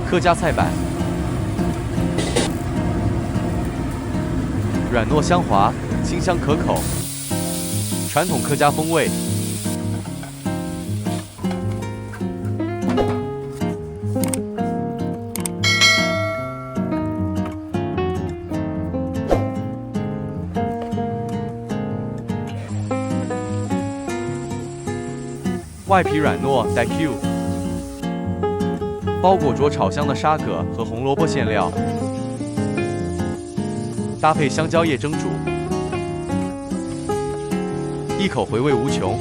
客家菜板，软糯香滑，清香可口，传统客家风味。外皮软糯带 Q， 包裹着炒香的沙葛和红萝卜馅料，搭配香蕉叶蒸煮，一口回味无穷。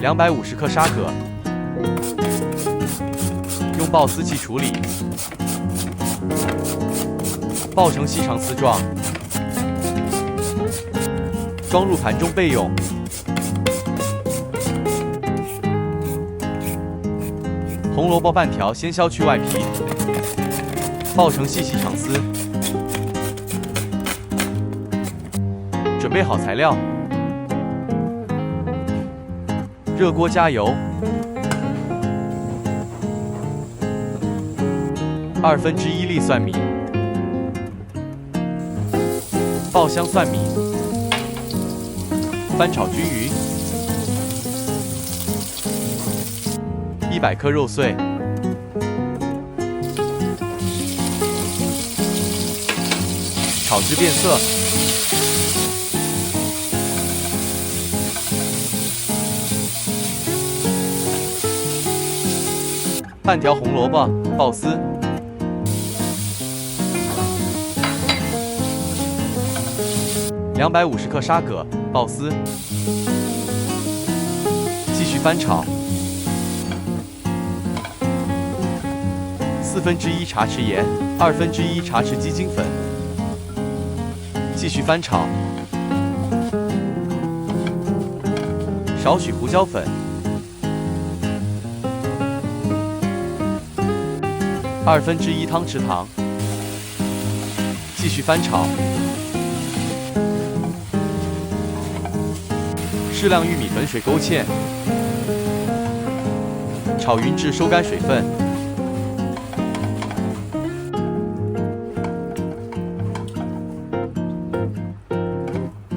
250克沙葛，用爆丝器处理。爆成细长丝状，装入盘中备用。红萝卜半条，先削去外皮，爆成细长丝。准备好材料，热锅加油，1/2粒蒜米。爆香蒜米，翻炒均匀。100克肉碎，炒至变色。半条红萝卜爆丝。250克沙葛爆丝，继续翻炒。1/4茶匙盐，1/2茶匙鸡精粉，继续翻炒。少许胡椒粉，1/2汤匙糖，继续翻炒。适量玉米粉水勾芡，炒匀至收干水分。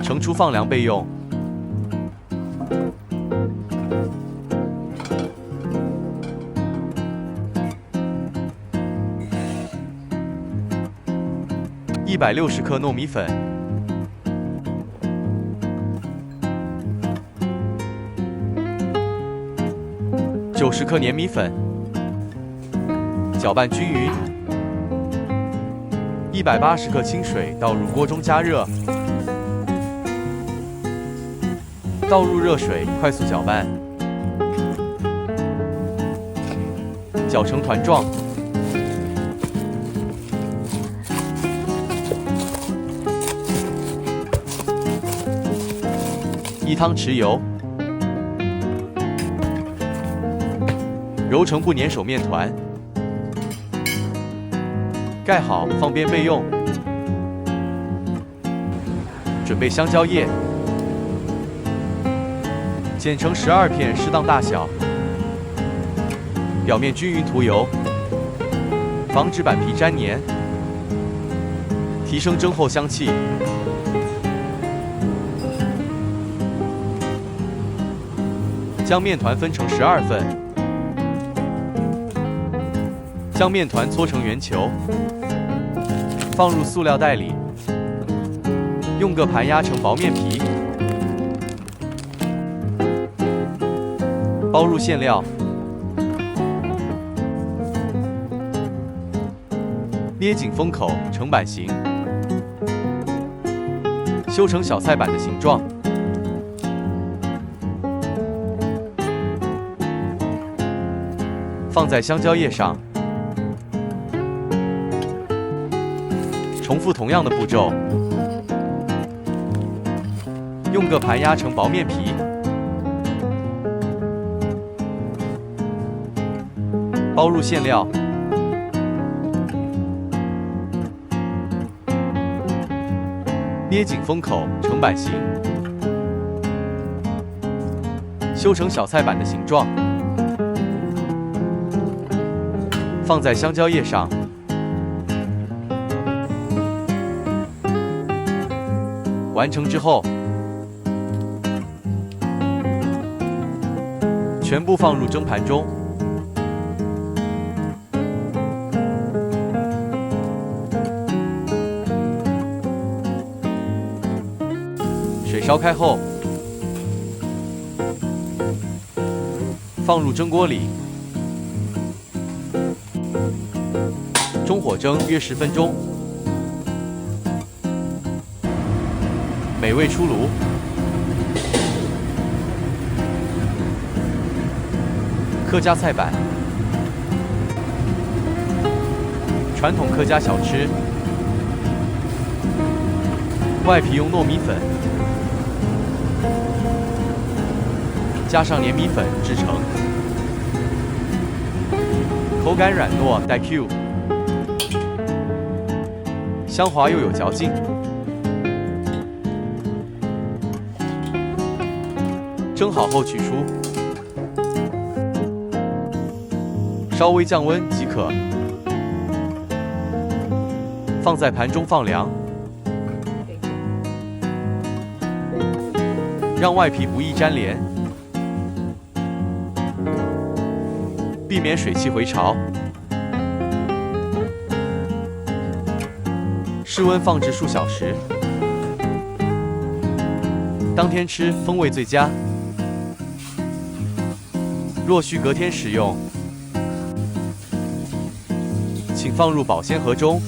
盛出放凉备用。160克糯米粉。90克粘米粉，搅拌均匀。180克清水倒入锅中加热，倒入热水快速搅拌，搅成团状。1汤匙油。揉成不粘手面团，盖好放边备用。准备香蕉叶，剪成12片适当大小，表面均匀涂油，防止板皮粘黏，提升蒸后香气。将面团分成12份。将面团搓成圆球，放入塑料袋里，用个盘压成薄面皮，包入馅料，捏紧封口成板形，修成小菜板的形状。放在香蕉叶上。重复同样的步骤，用个盘压成薄面皮，包入馅料，捏紧封口成板形，修成小菜板的形状，放在香蕉叶上。完成之后，全部放入蒸盘中。水烧开后，放入蒸锅里，中火蒸约10分钟。美味出炉。客家菜板，传统客家小吃，外皮用糯米粉加上黏米粉制成，口感软糯带 Q， 香滑又有嚼劲。蒸好后取出，稍微降温即可。放在盘中放凉，让外皮不易粘连，避免水汽回潮。室温放置数小时，当天吃风味最佳。若需隔天食用，请放入保鲜盒中，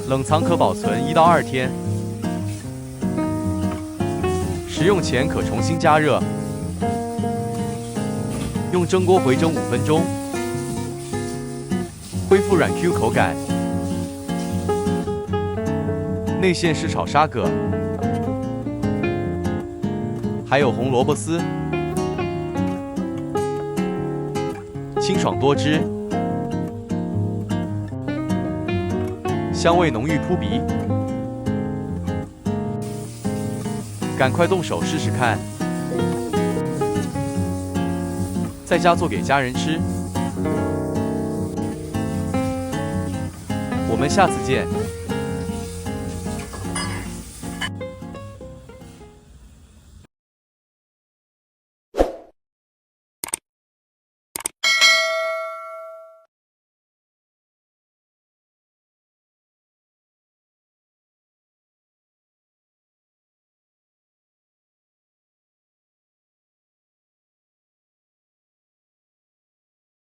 冷藏可保存1到2天。食用前可重新加热，用蒸锅回蒸5分钟，恢复软 Q 口感。内馅是炒沙葛，还有红萝卜丝。清爽多汁，香味浓郁扑鼻，赶快动手试试看，在家做给家人吃。我们下次见。